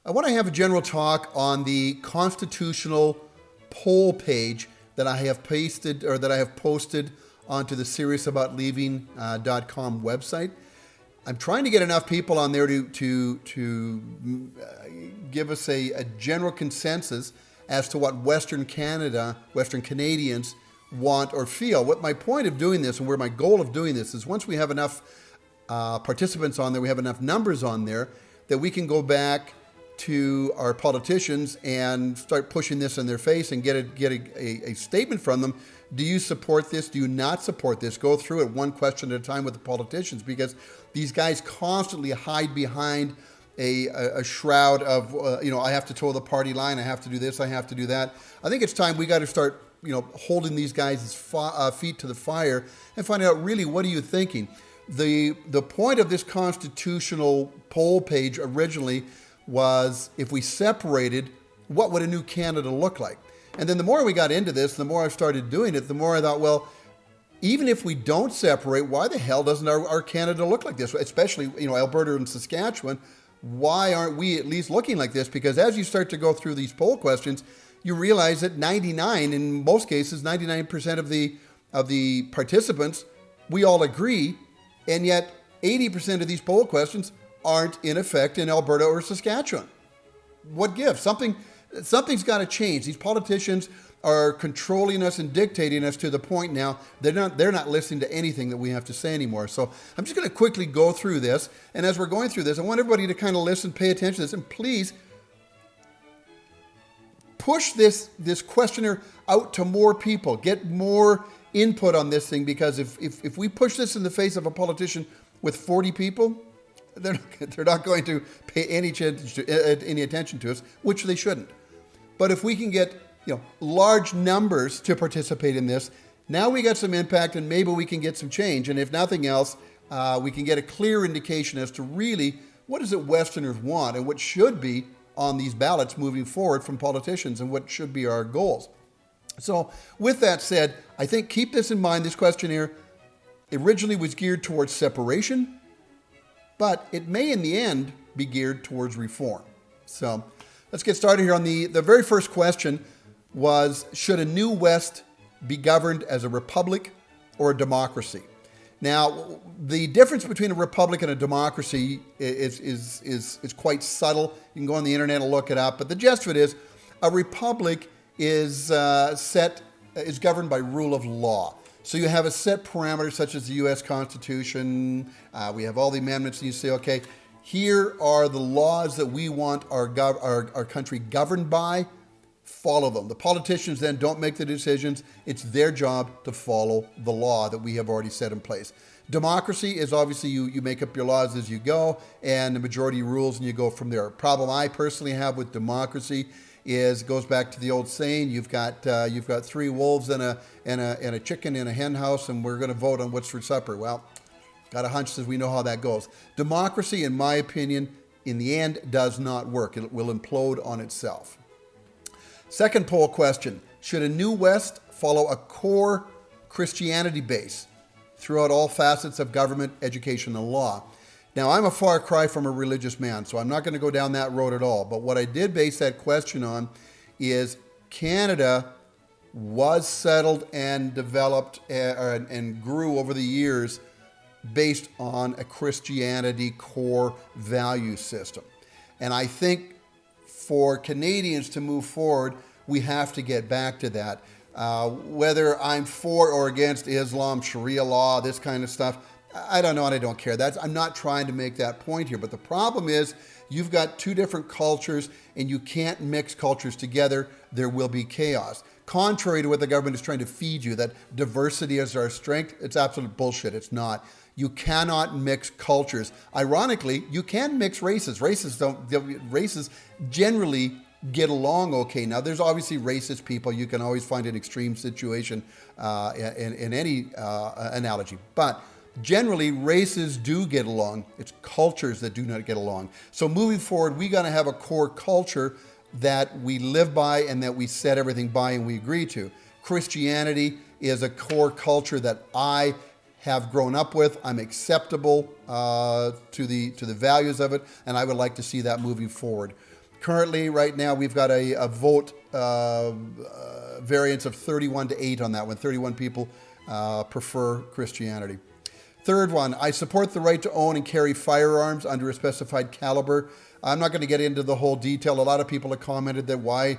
I want to have a general talk on the constitutional poll page that I have pasted or that I have posted onto the SeriousAboutLeaving.com website. I'm trying to get enough people on there to give us a general consensus as to what Western Canadians want or feel. What my point of doing this and where my goal of doing this is once we have enough participants on there, we have enough numbers on there, that we can go back to our politicians and start pushing this in their face and get a statement from them. Do you support this? Do you not support this? Go through it one question at a time with the politicians, because these guys constantly hide behind a shroud of, I have to toe the party line, I have to do this, I have to do that. I think it's time we got to start, holding these guys' feet to the fire and find out really what are you thinking. The point of this constitutional poll page originally was if we separated, what would a new Canada look like? And then the more we got into this, the more I started doing it, the more I thought, well, even if we don't separate, why the hell doesn't our Canada look like this? Especially, Alberta and Saskatchewan. Why aren't we at least looking like this? Because as you start to go through these poll questions, you realize that 99% of the participants, we all agree, and yet 80% of these poll questions aren't in effect in Alberta or Saskatchewan. What gives? Something's got to change. These politicians are controlling us and dictating us to the point now they're not listening to anything that we have to say anymore. So I'm just going to quickly go through this, and as we're going through this, I want everybody to kind of listen, pay attention to this, and please push this questionnaire out to more people. Get more input on this thing, because if we push this in the face of a politician with 40 people, they're not going to pay any attention to us, which they shouldn't. But if we can get large numbers to participate in this, now we got some impact, and maybe we can get some change. And if nothing else, we can get a clear indication as to really what is it Westerners want and what should be on these ballots moving forward from politicians, and what should be our goals. So with that said, I think keep this in mind. This questionnaire originally was geared towards separation, but it may in the end be geared towards reform. So let's get started here. On the very first question was, should a new West be governed as a republic or a democracy? Now, the difference between a republic and a democracy is quite subtle. You can go on the internet and look it up, but the gist of it is a republic is governed by rule of law. So you have a set parameter such as the U.S. Constitution. We have all the amendments, and you say, okay, here are the laws that we want our country governed by. Follow them. The politicians then don't make the decisions. It's their job to follow the law that we have already set in place. Democracy is obviously you make up your laws as you go, and the majority rules, and you go from there. A problem I personally have with democracy goes back to the old saying: you've got 3 wolves and a chicken in a hen house, and we're going to vote on what's for supper. Well, got a hunch says we know how that goes. Democracy, in my opinion, in the end does not work. It will implode on itself. Second poll question: should a new West follow a core Christianity base throughout all facets of government, education, and law? Now, I'm a far cry from a religious man, so I'm not going to go down that road at all. But what I did base that question on is Canada was settled and developed and grew over the years based on a Christianity core value system. And I think for Canadians to move forward, we have to get back to that. Whether I'm for or against Islam, Sharia law, this kind of stuff, I don't know, and I don't care. I'm not trying to make that point here. But the problem is you've got 2 different cultures, and you can't mix cultures together. There will be chaos. Contrary to what the government is trying to feed you, that diversity is our strength, it's absolute bullshit. It's not. You cannot mix cultures. Ironically, you can mix races. Races generally get along okay. Now, there's obviously racist people. You can always find an extreme situation in any analogy. But generally, races do get along. It's cultures that do not get along. So moving forward, we got to have a core culture that we live by and that we set everything by and we agree to. Christianity is a core culture that I have grown up with. I'm acceptable to the values of it, and I would like to see that moving forward. Currently, right now, we've got a vote variance of 31-8 on that one. 31 people prefer Christianity. Third one, I support the right to own and carry firearms under a specified caliber. I'm not going to get into the whole detail. A lot of people have commented that why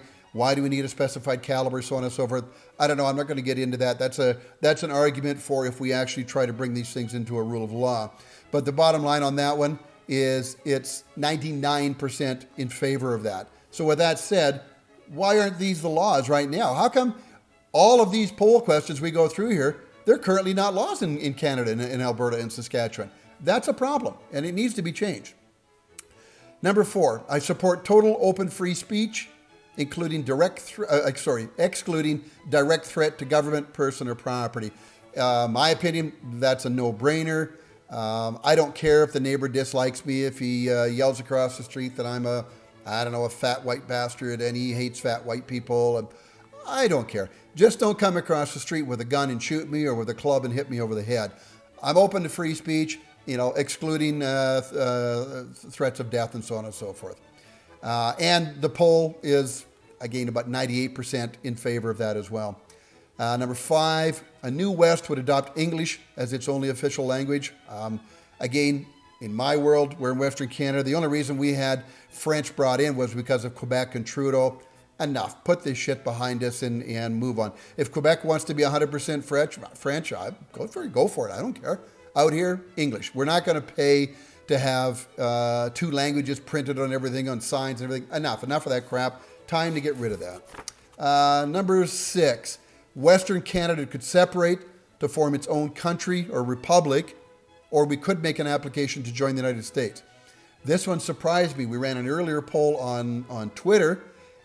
do we need a specified caliber, so on and so forth. I don't know. I'm not going to get into that. That's an argument for if we actually try to bring these things into a rule of law. But the bottom line on that one is it's 99% in favor of that. So with that said, why aren't these the laws right now? How come all of these poll questions we go through here, they're currently not laws in Canada, in Alberta, and Saskatchewan? That's a problem, and it needs to be changed. Number 4, I support total open free speech, including excluding direct threat to government, person, or property. My opinion, that's a no-brainer. I don't care if the neighbor dislikes me, if he yells across the street that I'm a fat white bastard and he hates fat white people. I don't care. Just don't come across the street with a gun and shoot me or with a club and hit me over the head. I'm open to free speech, excluding threats of death and so on and so forth. And the poll is, again, about 98% in favor of that as well. Number 5, a new West would adopt English as its only official language. Again, in my world, we're in Western Canada. The only reason we had French brought in was because of Quebec and Trudeau. Enough. Put this shit behind us and move on. If Quebec wants to be 100% French, go for it. I don't care. Out here, English. We're not going to pay to have 2 languages printed on everything, on signs and everything. Enough of that crap. Time to get rid of that. Number 6, Western Canada could separate to form its own country or republic, or we could make an application to join the United States. This one surprised me. We ran an earlier poll on Twitter,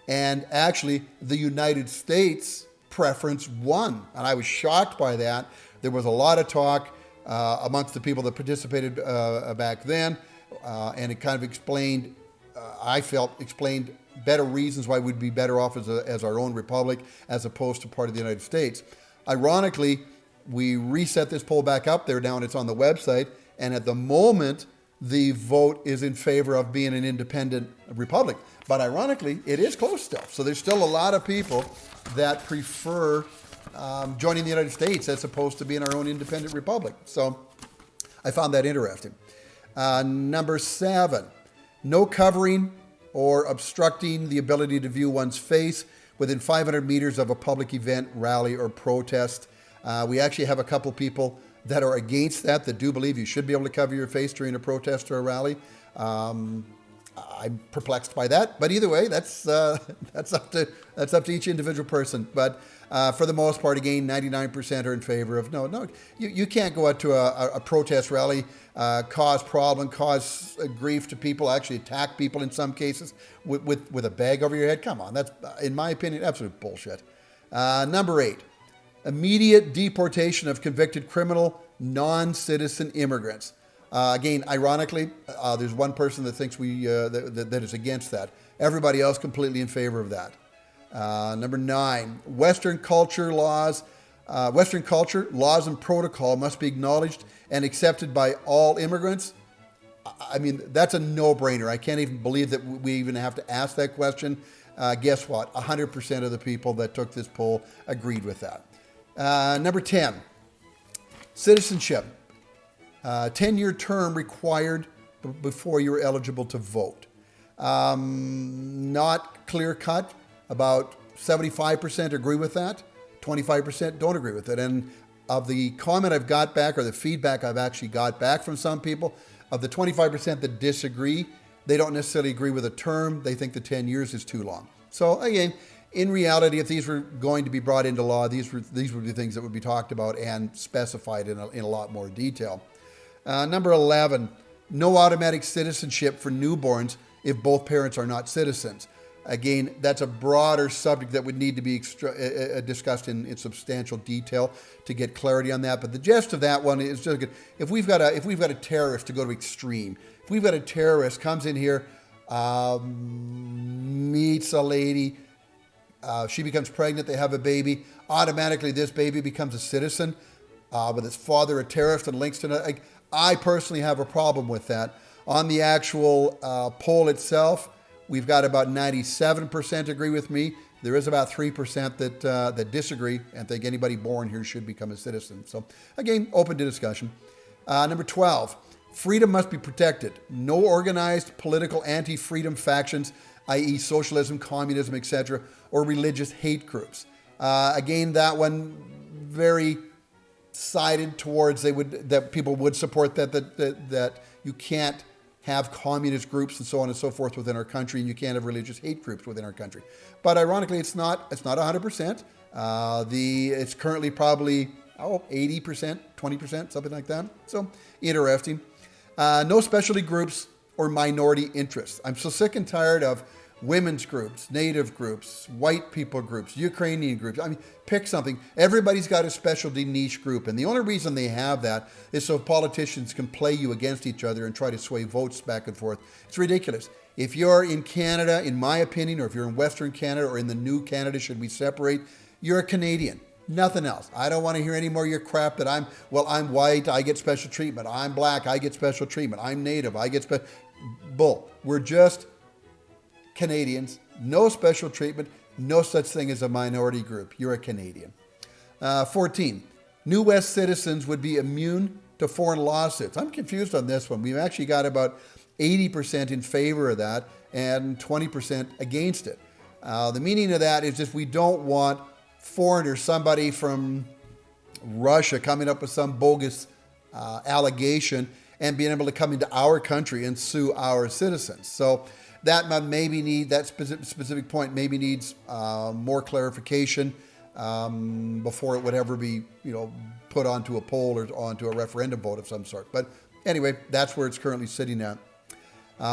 and actually the United States preference won. And I was shocked by that. There was a lot of talk amongst the people that participated back then, and it kind of explained better reasons why we'd be better off as our own republic as opposed to part of the United States. Ironically, we reset this poll back up there now, and it's on the website, and at the moment, the vote is in favor of being an independent republic. But ironically, it is close still. So there's still a lot of people that prefer joining the United States as opposed to being our own independent republic. So I found that interesting. Number 7, no covering or obstructing the ability to view one's face within 500 meters of a public event, rally, or protest. We actually have a couple people that are against that do believe you should be able to cover your face during a protest or a rally. I'm perplexed by that, but either way, that's up to each individual person. But for the most part, again, 99% are in favor of no. You can't go out to a protest rally, cause problem, cause grief to people, actually attack people in some cases with a bag over your head. Come on, that's, in my opinion, absolute bullshit. Number 8, immediate deportation of convicted criminal non-citizen immigrants. Again, ironically, there's one person that thinks that is against that. Everybody else completely in favor of that. Number 9, Western culture, laws and protocol must be acknowledged and accepted by all immigrants. I mean, that's a no-brainer. I can't even believe that we even have to ask that question. Guess what? 100% of the people that took this poll agreed with that. Number 10, citizenship. 10-year term required before you're eligible to vote. Not clear-cut. About 75% agree with that. 25% don't agree with it. And of the comment I've got back, or the feedback I've actually got back from some people, of the 25% that disagree, they don't necessarily agree with a term. They think the 10 years is too long. So again, in reality, if these were going to be brought into law, these would be things that would be talked about and specified in a lot more detail. Number 11, no automatic citizenship for newborns if both parents are not citizens. Again, that's a broader subject that would need to be discussed in substantial detail to get clarity on that. But the gist of that one is just good. If we've got a terrorist, to go to extreme, if we've got a terrorist comes in here, meets a lady, she becomes pregnant, they have a baby, automatically this baby becomes a citizen, with its father a terrorist and links to it. I personally have a problem with that. On the actual poll itself, we've got about 97% agree with me. There is about 3% that disagree and think anybody born here should become a citizen. So again, open to discussion. Number 12, freedom must be protected. No organized political anti-freedom factions, i.e. socialism, communism, etc., or religious hate groups. Again, that one very sided towards that people would support that you can't have communist groups and so on and so forth within our country, and you can't have religious hate groups within our country. But ironically, it's not 100%. It's currently probably 80%, 20%, something like that. So interesting. No specialty groups or minority interests. I'm so sick and tired of women's groups, native groups, white people groups, Ukrainian groups. I mean, pick something. Everybody's got a specialty niche group. And the only reason they have that is so politicians can play you against each other and try to sway votes back and forth. It's ridiculous. If you're in Canada, in my opinion, or if you're in Western Canada or in the new Canada, should we separate, you're a Canadian. Nothing else. I don't want to hear any more of your crap that I'm white, I get special treatment. I'm black, I get special treatment. I'm native, I get special... Bull. We're just Canadians. No special treatment. No such thing as a minority group. You're a Canadian. 14. New West citizens would be immune to foreign lawsuits. I'm confused on this one. We've actually got about 80% in favor of that and 20% against it. The meaning of that is just we don't want foreigners, somebody from Russia coming up with some bogus allegation and being able to come into our country and sue our citizens. So that specific point maybe needs more clarification before it would ever be, put onto a poll or onto a referendum vote of some sort. But anyway, that's where it's currently sitting at.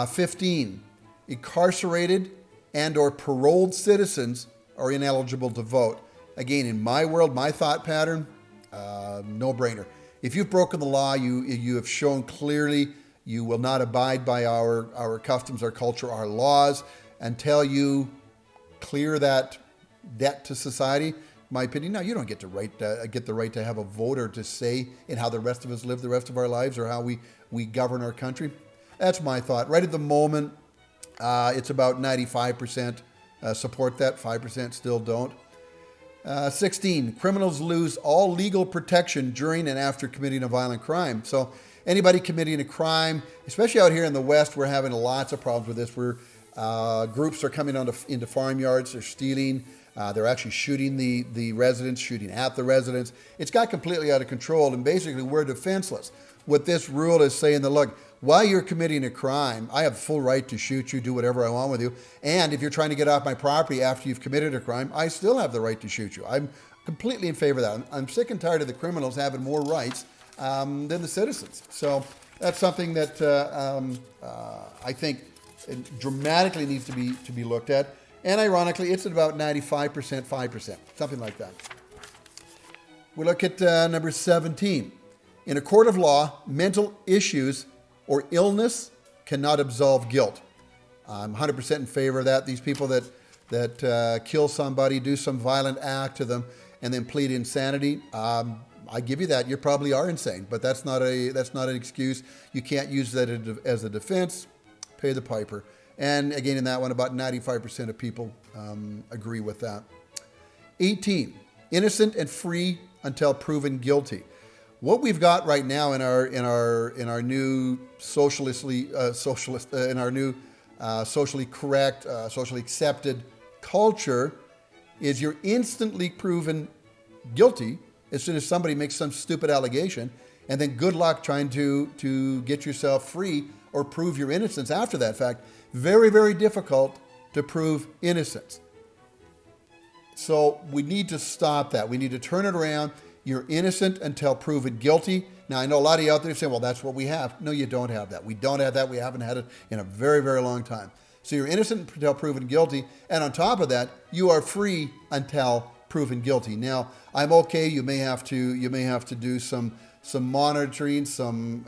15, incarcerated and or paroled citizens are ineligible to vote. Again, in my world, my thought pattern, no-brainer. If you've broken the law, you have shown clearly you will not abide by our customs, our culture, our laws until you clear that debt to society. My opinion, now you don't get the right to have a vote or to say in how the rest of us live the rest of our lives or how we govern our country. That's my thought. Right at the moment, it's about 95% support that, 5% still don't. 16, criminals lose all legal protection during and after committing a violent crime. So anybody committing a crime, especially out here in the West, we're having lots of problems with this. Where groups are coming into farmyards, they're stealing, they're actually shooting the residents, shooting at the residents. It's got completely out of control, and basically we're defenseless. What this rule is saying that, look, while you're committing a crime, I have full right to shoot you, do whatever I want with you. And if you're trying to get off my property after you've committed a crime, I still have the right to shoot you. I'm completely in favor of that. I'm sick and tired of the criminals having more rights than the citizens. So that's something that I think dramatically needs to be looked at. And ironically, it's at about 95%, 5%, something like that. We look at number 17. In a court of law, mental issues or illness cannot absolve guilt. I'm 100% in favor of that. These people that kill somebody, do some violent act to them, and then plead insanity, I give you that. You probably are insane, but that's not an excuse. You can't use that as a defense. Pay the piper. And again, in that one, about 95% of people agree with that. 18, innocent and free until proven guilty. What we've got right now in our new socially correct, socially accepted culture is you're instantly proven guilty as soon as somebody makes some stupid allegation, and then good luck trying to get yourself free or prove your innocence after that fact. Very, very difficult to prove innocence. So we need to stop that. We need to turn it around. You're innocent until proven guilty. Now, I know a lot of you out there saying, well, that's what we have. No, you don't have that. We don't have that. We haven't had it in a very, very long time. So you're innocent until proven guilty. And on top of that, you are free until proven guilty. Now, I'm okay. You may have to do some monitoring, some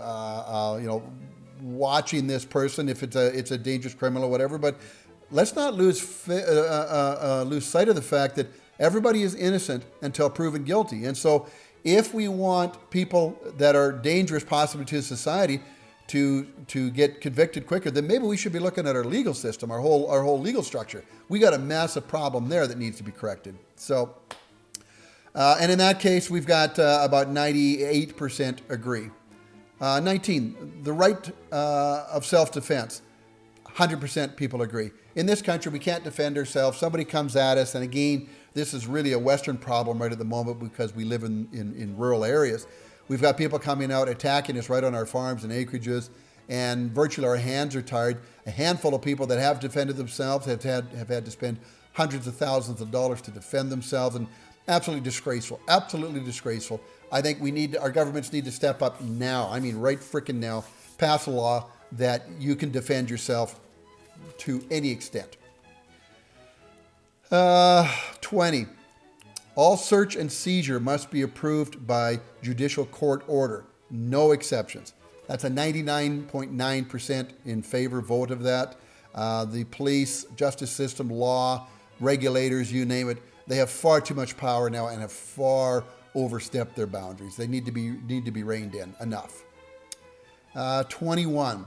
watching this person if it's a dangerous criminal or whatever. But let's not lose sight of the fact that everybody is innocent until proven guilty. And so if we want people that are dangerous possibly to society to get convicted quicker, then maybe we should be looking at our legal system, our whole legal structure. We got a massive problem there that needs to be corrected. So, and in that case, we've got about 98% agree. 19, the right of self-defense. 100% people agree. In this country, we can't defend ourselves. Somebody comes at us, and again, this is really a Western problem right at the moment because we live in rural areas. We've got people coming out attacking us right on our farms and acreages, and virtually our hands are tied. A handful of people that have defended themselves have had to spend hundreds of thousands of dollars to defend themselves, and absolutely disgraceful. Absolutely disgraceful. I think our governments need to step up now. I mean, right frickin' now, pass a law that you can defend yourself to any extent. 20. All search and seizure must be approved by judicial court order. No exceptions. That's a 99.9% in favor vote of that. The police, justice system, law, regulators, you name it, they have far too much power now and have far overstepped their boundaries. They need to be reined in. Enough. 21.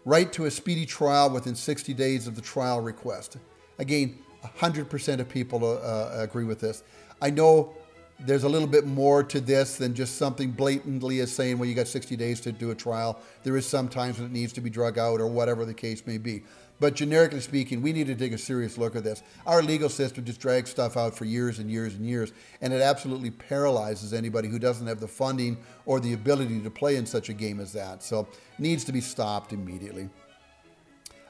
Right to a speedy trial within 60 days of the trial request. Again, 100% of people agree with this. I know there's a little bit more to this than just something blatantly as saying, well, you got 60 days to do a trial. There is some times when it needs to be drug out or whatever the case may be. But generically speaking, we need to take a serious look at this. Our legal system just drags stuff out for years and years and years, and it absolutely paralyzes anybody who doesn't have the funding or the ability to play in such a game as that. So it needs to be stopped immediately.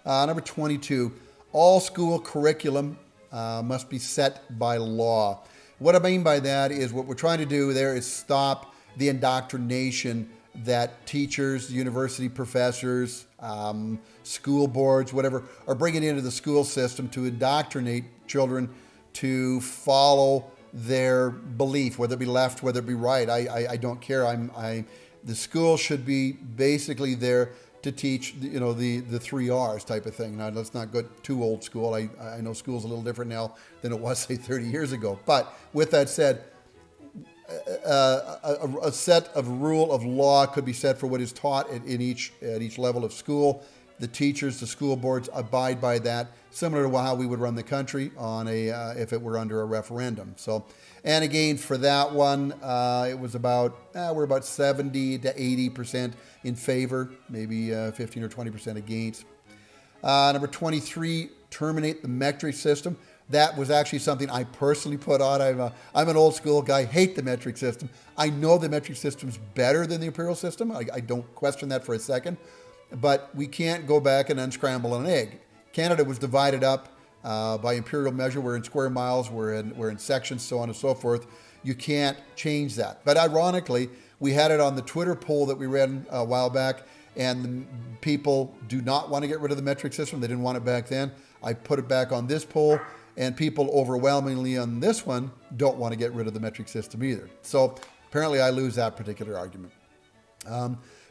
Number 22, all school curriculum must be set by law. What I mean by that is what we're trying to do there is stop the indoctrination that teachers, university professors, school boards, whatever, are bringing into the school system to indoctrinate children to follow their belief, whether it be left, whether it be right. I don't care. The school should be basically there to teach, the 3 R's type of thing. Now, let's not go too old school. I know school's a little different now than it was, say, 30 years ago. But with that said, a set of rule of law could be set for what is taught at each level of school. The teachers, the school boards abide by that, similar to how we would run the country on if it were under a referendum. So, and again, for that one, it was we're about 70 to 80% in favor, maybe 15 or 20% against. Number 23, terminate the metric system. That was actually something I personally put on. I'm an old school guy, hate the metric system. I know the metric system's better than the imperial system. I don't question that for a second. But we can't go back and unscramble an egg. Canada was divided up by imperial measure. We're in square miles, we're in sections, so on and so forth. You can't change that. But ironically, we had it on the Twitter poll that we ran a while back, and people do not want to get rid of the metric system. They didn't want it back then. I put it back on this poll, and people overwhelmingly on this one don't want to get rid of the metric system either. So apparently I lose that particular argument.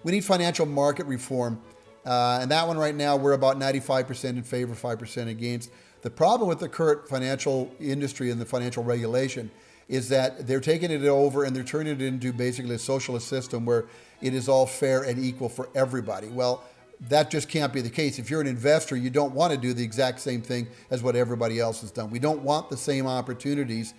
We need financial market reform. And that one right now, we're about 95% in favor, 5% against. The problem with the current financial industry and the financial regulation is that they're taking it over and they're turning it into basically a socialist system where it is all fair and equal for everybody. Well, that just can't be the case. If you're an investor, you don't want to do the exact same thing as what everybody else has done. We don't want the same opportunities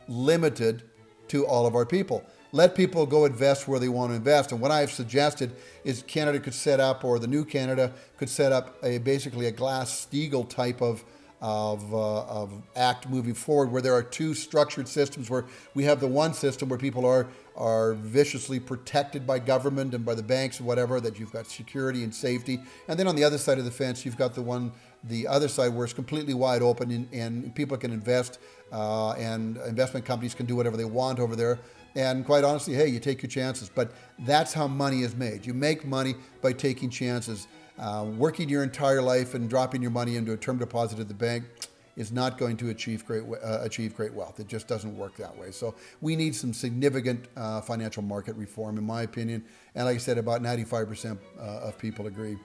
limited to all of our people. Let people go invest where they want to invest. And what I've suggested is Canada could set up, or the new Canada could set up basically a Glass-Steagall type of act moving forward, where there are two structured systems, where we have the one system where people are viciously protected by government and by the banks and whatever, that you've got security and safety. And then on the other side of the fence, you've got the other side where it's completely wide open and people can invest and investment companies can do whatever they want over there. And quite honestly, hey, you take your chances. But that's how money is made. You make money by taking chances. Working your entire life and dropping your money into a term deposit at the bank is not going to achieve great wealth. It just doesn't work that way. So we need some significant financial market reform, in my opinion. And like I said, about 95% of people agree.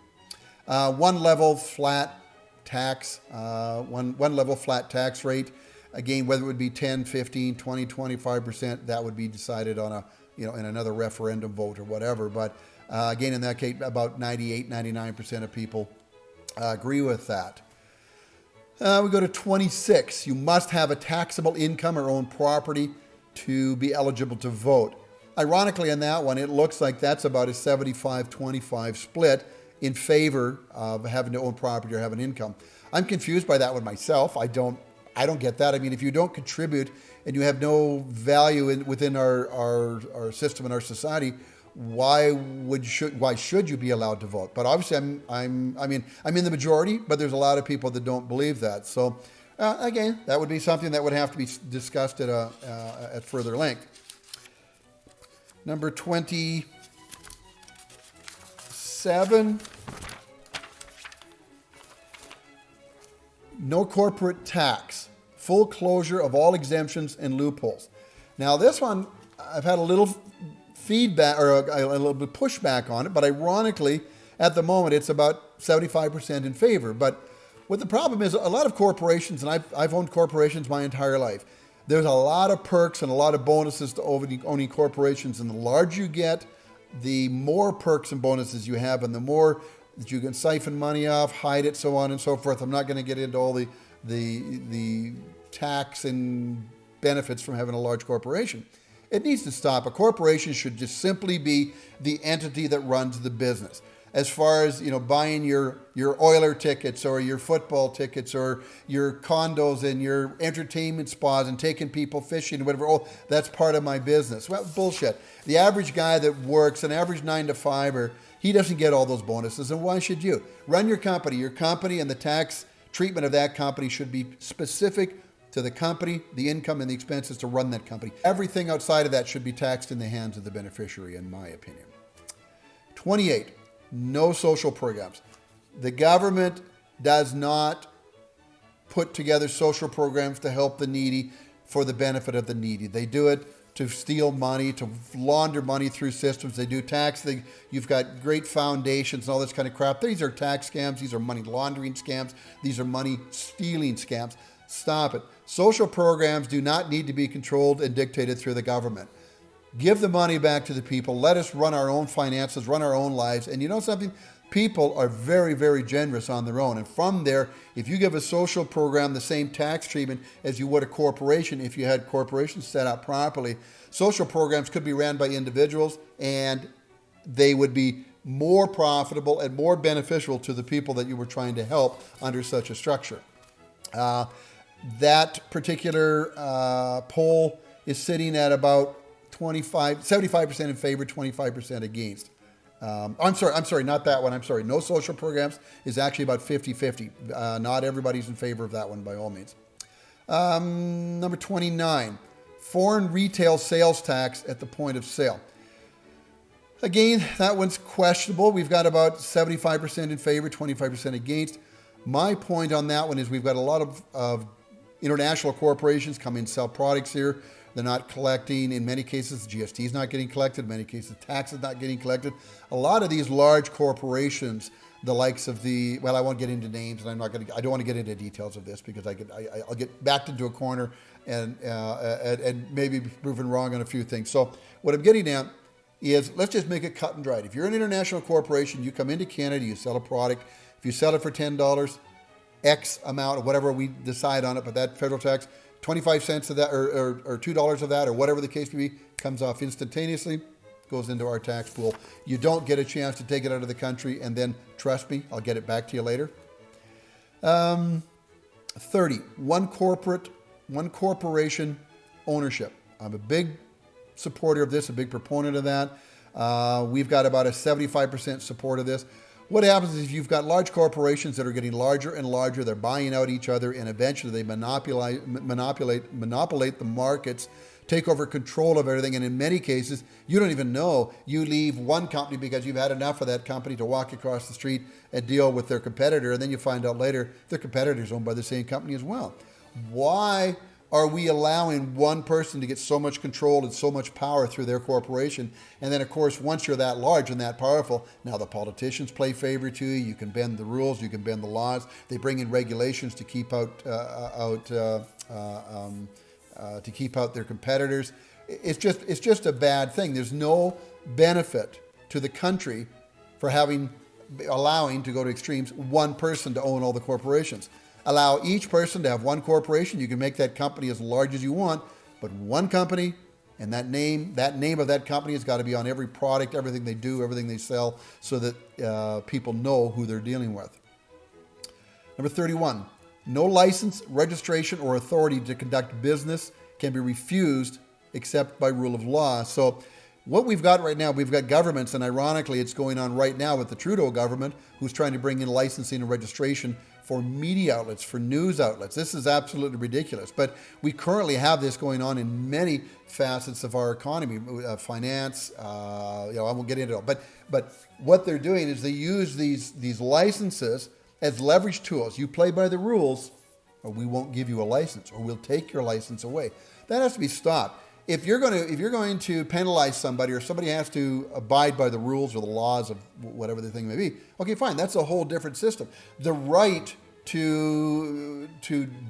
One level flat tax, one level flat tax rate. Again, whether it would be 10, 15, 20, 25%, that would be decided on in another referendum vote or whatever. But Again, in that case, about 98, 99% of people agree with that. We go to 26. You must have a taxable income or own property to be eligible to vote. Ironically, on that one, it looks like that's about a 75-25 split in favor of having to own property or have an income. I'm confused by that one myself. I don't get that. I mean, if you don't contribute and you have no value within our system and our society, why should you be allowed to vote? But obviously, I'm in the majority, but there's a lot of people that don't believe that. So again, that would be something that would have to be discussed at further length. Number 27. No corporate tax. Full closure of all exemptions and loopholes. Now this one, I've had a little feedback or a little bit pushback on it, but ironically, at the moment, it's about 75% in favor. But what the problem is, a lot of corporations, and I've owned corporations my entire life, there's a lot of perks and a lot of bonuses to owning corporations, and the larger you get, the more perks and bonuses you have, and the more that you can siphon money off, hide it, so on and so forth. I'm not going to get into all the tax and benefits from having a large corporation. It needs to stop. A corporation should just simply be the entity that runs the business. As far as, buying your Oiler tickets or your football tickets or your condos and your entertainment spas and taking people fishing and whatever, that's part of my business. Well, bullshit. The average guy that works, an average 9 to 5er, he doesn't get all those bonuses, and why should you? Run your company. Your company and the tax treatment of that company should be specific to the company, the income and the expenses to run that company. Everything outside of that should be taxed in the hands of the beneficiary, in my opinion. 28. No social programs. The government does not put together social programs to help the needy for the benefit of the needy. They do it to steal money, to launder money through systems. They do tax. You've got great foundations and all this kind of crap. These are tax scams. These are money laundering scams. These are money stealing scams. Stop it. Social programs do not need to be controlled and dictated through the government. Give the money back to the people. Let us run our own finances, run our own lives. And you know something? People are very, very generous on their own. And from there, if you give a social program the same tax treatment as you would a corporation, if you had corporations set up properly, social programs could be ran by individuals and they would be more profitable and more beneficial to the people that you were trying to help under such a structure. That particular poll is sitting at about 75% in favor, 25% against. I'm sorry, not that one. I'm sorry. No social programs is actually about 50-50. Not everybody's in favor of that one by all means. Number 29, foreign retail sales tax at the point of sale. Again, that one's questionable. We've got about 75% in favor, 25% against. My point on that one is we've got a lot of international corporations come in, sell products here. They're not collecting. In many cases, GST is not getting collected. In many cases, tax is not getting collected. A lot of these large corporations, the likes of I won't get into names, and I don't want to get into details of this because I'll get backed into a corner and maybe be proven wrong on a few things. So what I'm getting at is let's just make it cut and dried. If you're an international corporation, you come into Canada, you sell a product. If you sell it for $10, X amount or whatever we decide on it, but that federal tax, 25 cents of that or $2 of that or whatever the case may be comes off instantaneously, goes into our tax pool. You don't get a chance to take it out of the country and then, trust me, I'll get it back to you later. 30, one corporation ownership. I'm a big supporter of this, a big proponent of that. We've got about a 75% support of this. What happens is you've got large corporations that are getting larger and larger. They're buying out each other, and eventually they monopolize the markets, take over control of everything. And in many cases, you don't even know. You leave one company because you've had enough of that company to walk across the street and deal with their competitor, and then you find out later their competitor is owned by the same company as well. Why are we allowing one person to get so much control and so much power through their corporation? And then, of course, once you're that large and that powerful, now the politicians play favor to you. You can bend the rules. You can bend the laws. They bring in regulations to keep out their competitors. It's just a bad thing. There's no benefit to the country for allowing, to go to extremes, one person to own all the corporations. Allow each person to have one corporation. You can make that company as large as you want, but one company, and that name of that company has got to be on every product, everything they do, everything they sell, so that people know who they're dealing with. Number 31, no license, registration, or authority to conduct business can be refused except by rule of law. So what we've got right now, we've got governments, and ironically it's going on right now with the Trudeau government, who's trying to bring in licensing and registration for media outlets, for news outlets. This is absolutely ridiculous. But we currently have this going on in many facets of our economy, finance, I won't get into it. But what they're doing is they use these licenses as leverage tools. You play by the rules, or we won't give you a license, or we'll take your license away. That has to be stopped. If you're going to penalize somebody, or somebody has to abide by the rules or the laws of whatever the thing may be, okay, fine, that's a whole different system. The right to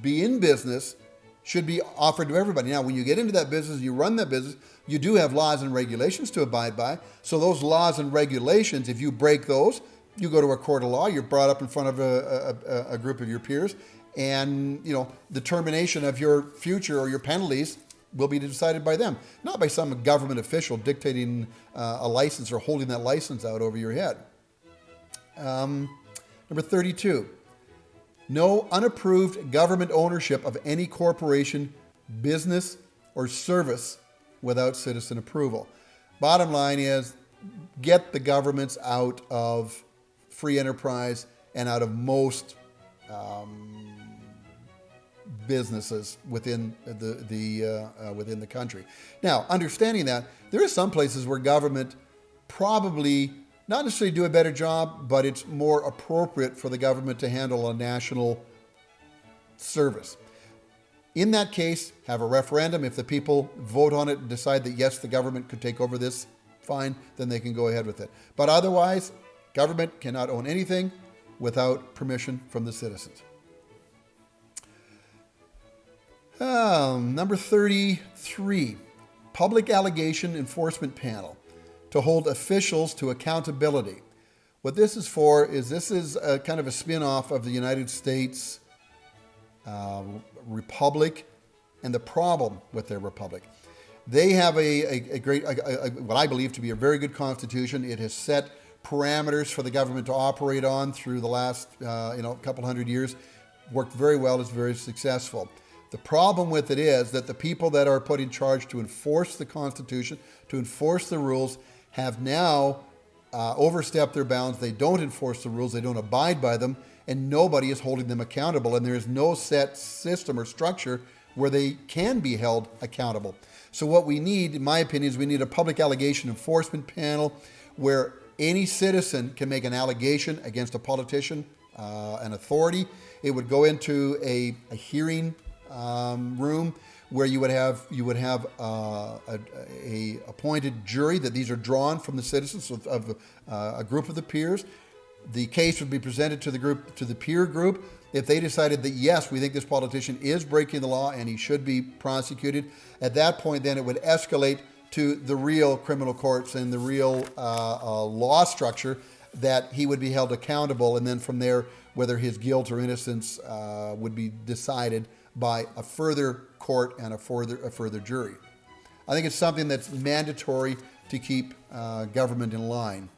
be in business should be offered to everybody. Now, when you get into that business, you run that business, you do have laws and regulations to abide by. So those laws and regulations, if you break those, you go to a court of law, you're brought up in front of a group of your peers, and the termination of your future or your penalties will be decided by them, not by some government official dictating a license or holding that license out over your head. Number 32, no unapproved government ownership of any corporation, business, or service without citizen approval. Bottom line is, get the governments out of free enterprise and out of most businesses within the country. Now, understanding that, there are some places where government probably not necessarily do a better job, but it's more appropriate for the government to handle a national service. In that case, have a referendum. If the people vote on it and decide that yes, the government could take over this, fine, then they can go ahead with it. But otherwise, government cannot own anything without permission from the citizens. Number 33, public allegation enforcement panel to hold officials to accountability. What this is for is this is a kind of a spin-off of the United States Republic and the problem with their republic. They have a great, what I believe to be a very good constitution. It has set parameters for the government to operate on through the last couple hundred years. Worked very well, is very successful. The problem with it is that the people that are put in charge to enforce the Constitution, to enforce the rules, have now overstepped their bounds. They don't enforce the rules, they don't abide by them, and nobody is holding them accountable. And there is no set system or structure where they can be held accountable. So what we need, in my opinion, is we need a public allegation enforcement panel where any citizen can make an allegation against a politician, an authority. It would go into a hearing room where you would have a appointed jury, that these are drawn from the citizens of a group of the peers. The case would be presented to the peer group. If they decided that yes, we think this politician is breaking the law and he should be prosecuted, at that point then it would escalate to the real criminal courts and the real law structure, that he would be held accountable, and then from there whether his guilt or innocence would be decided by a further court and a further jury. I think it's something that's mandatory to keep government in line.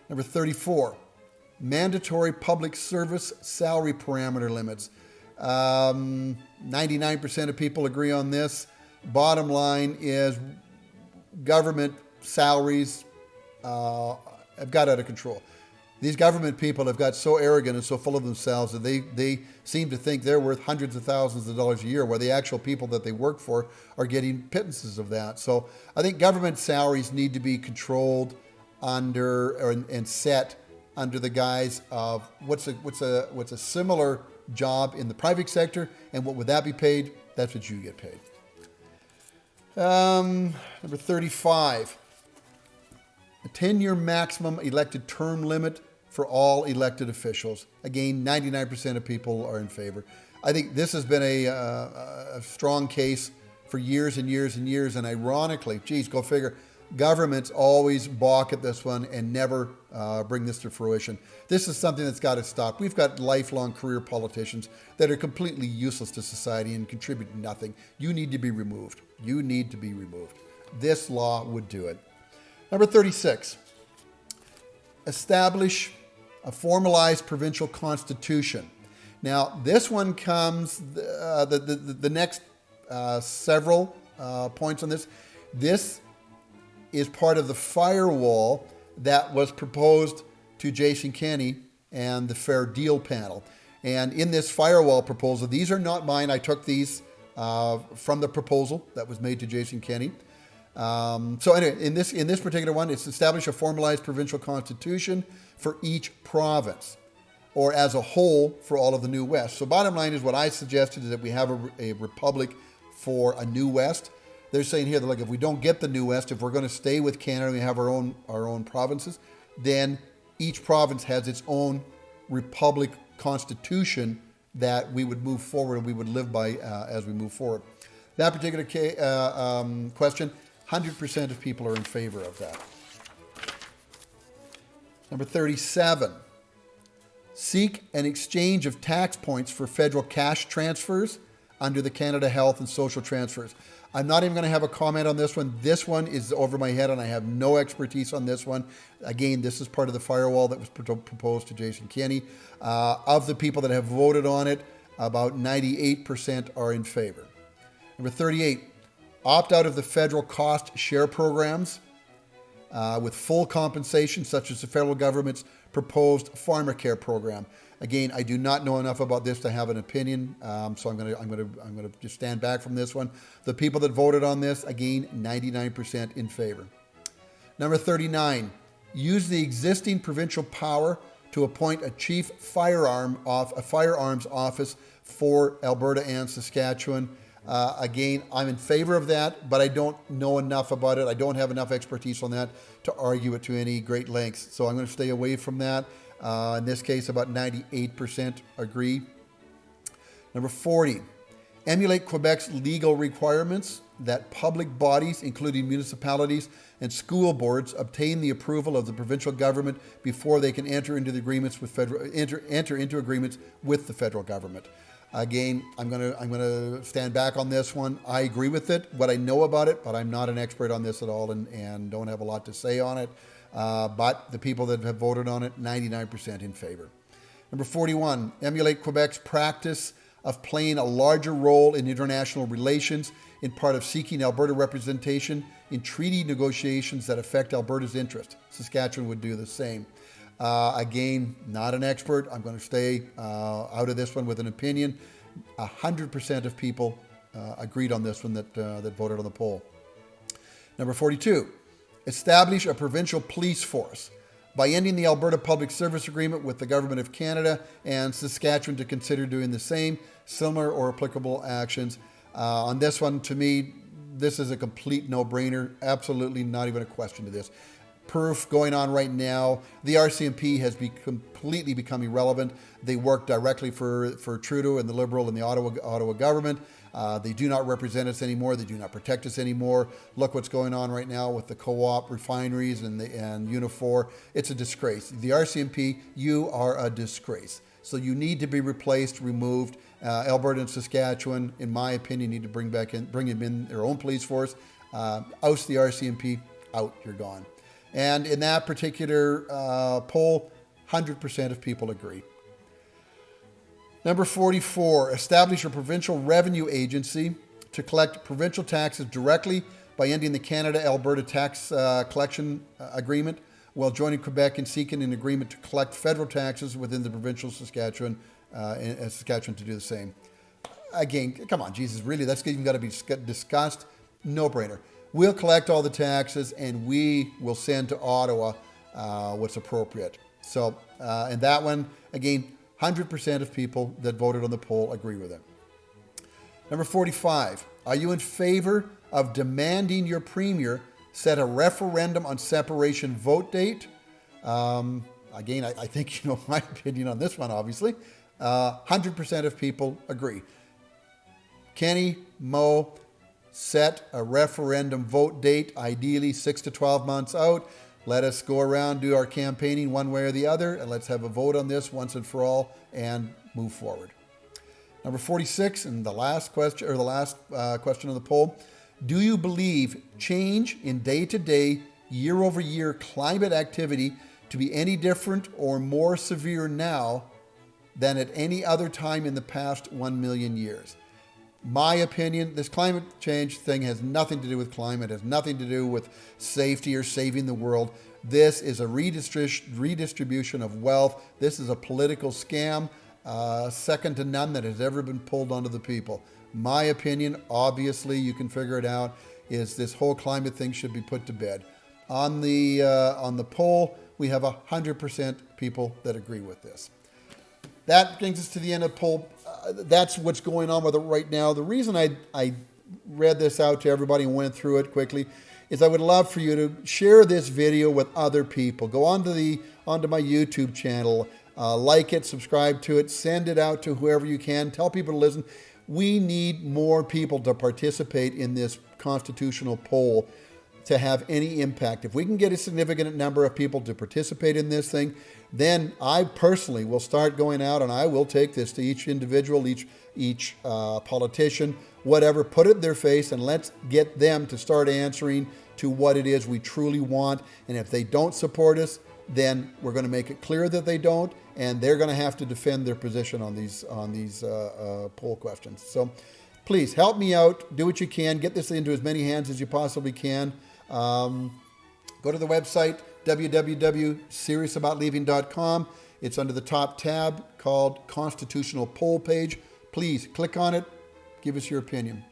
Number 34, mandatory public service salary parameter limits. 99% of people agree on this. Bottom line is government salaries have got out of control. These government people have got so arrogant and so full of themselves that they seem to think they're worth hundreds of thousands of dollars a year, where the actual people that they work for are getting pittances of that. So I think government salaries need to be controlled under and set under the guise of what's a similar job in the private sector, and what would that be paid? That's what you get paid. Number 35. A 10-year maximum elected term limit for all elected officials. Again, 99% of people are in favor. I think this has been a strong case for years and years and years, and ironically, geez, go figure, Governments always balk at this one and never bring this to fruition. This is something that's got to stop. We've got lifelong career politicians that are completely useless to society and contribute nothing. You need to be removed. You need to be removed. This law would do it. Number 36, establish a formalized provincial constitution. Now, this one comes, the next several points on this. This is part of the firewall that was proposed to Jason Kenney and the Fair Deal panel. And in this firewall proposal, these are not mine. I took these from the proposal that was made to Jason Kenney. So anyway, in this particular one, it's establish a formalized provincial constitution for each province, or as a whole for all of the New West. So bottom line is what I suggested is that we have a republic for a New West. They're saying here that, like, if we don't get the New West, if we're going to stay with Canada and we have our own provinces, then each province has its own republic constitution that we would move forward and we would live by as we move forward. That particular question, 100% of people are in favor of that. Number 37, seek an exchange of tax points for federal cash transfers under the Canada Health and Social Transfers. I'm not even going to have a comment on this one. This one is over my head and I have no expertise on this one. Again, this is part of the firewall that was proposed to Jason Kenney. Of the people that have voted on it, about 98% are in favor. Number 38, opt out of the federal cost share programs with full compensation, such as the federal government's proposed farmer care program. Again, I do not know enough about this to have an opinion, so I'm going to just stand back from this one. The people that voted on this, again, 99% in favor. Number 39, use the existing provincial power to appoint a chief firearms office for Alberta and Saskatchewan. Again, I'm in favor of that, but I don't know enough about it. I don't have enough expertise on that to argue it to any great lengths. So I'm going to stay away from that. In this case, about 98% agree. Number 40, emulate Quebec's legal requirements that public bodies, including municipalities and school boards, obtain the approval of the provincial government before they can enter into agreements with the federal government. Again, I'm going to stand back on this one. I agree with it, what I know about it, but I'm not an expert on this at all and don't have a lot to say on it. But the people that have voted on it, 99% in favor. Number 41, emulate Quebec's practice of playing a larger role in international relations in part of seeking Alberta representation in treaty negotiations that affect Alberta's interest. Saskatchewan would do the same. Again, not an expert. I'm going to stay out of this one with an opinion. 100% of people agreed on this one that voted on the poll. Number 42, establish a provincial police force by ending the Alberta Public Service Agreement with the Government of Canada and Saskatchewan to consider doing the same, similar or applicable actions. On this one, to me, this is a complete no-brainer. Absolutely not even a question to this. Proof going on right now. The RCMP has completely become irrelevant. They work directly for Trudeau and the Liberal and the Ottawa government. They do not represent us anymore. They do not protect us anymore. Look what's going on right now with the co-op refineries and Unifor. It's a disgrace. The RCMP, you are a disgrace. So you need to be replaced, removed. Alberta and Saskatchewan, in my opinion, need to bring in their own police force. Oust the RCMP, out, you're gone. And in that particular poll, 100% of people agree. Number 44, establish a provincial revenue agency to collect provincial taxes directly by ending the Canada-Alberta tax collection agreement while joining Quebec in seeking an agreement to collect federal taxes within the provincial Saskatchewan and Saskatchewan to do the same. Again, come on, Jesus, really, that's even got to be discussed? No-brainer. We'll collect all the taxes and we will send to Ottawa what's appropriate. So, and that one, again, 100% of people that voted on the poll agree with it. Number 45, are you in favor of demanding your premier set a referendum on separation vote date? Again, I think you know my opinion on this one, obviously. 100% of people agree. Kenny, Mo, set a referendum vote date, ideally 6 to 12 months out. Let us go around, do our campaigning one way or the other, and let's have a vote on this once and for all and move forward. Number 46, and the last question, question of the poll. Do you believe change in day-to-day, year-over-year climate activity to be any different or more severe now than at any other time in the past 1 million years? My opinion, this climate change thing has nothing to do with climate, has nothing to do with safety or saving the world. This is a redistribution of wealth. This is a political scam, second to none that has ever been pulled onto the people. My opinion, obviously, you can figure it out, is this whole climate thing should be put to bed. On the poll, we have 100% people that agree with this. That brings us to the end of the poll. That's what's going on with it right now. The reason I read this out to everybody and went through it quickly is I would love for you to share this video with other people. Go onto my YouTube channel, like it, subscribe to it, send it out to whoever you can. Tell people to listen. We need more people to participate in this constitutional poll to have any impact. If we can get a significant number of people to participate in this thing, then I personally will start going out and I will take this to each individual, each politician, whatever, put it in their face, and let's get them to start answering to what it is we truly want. And if they don't support us, then we're going to make it clear that they don't, and they're going to have to defend their position on these poll questions. So please help me out. Do what you can. Get this into as many hands as you possibly can. Go to the website, www.seriousaboutleaving.com. It's under the top tab called Constitutional Poll Page. Please click on it. Give us your opinion.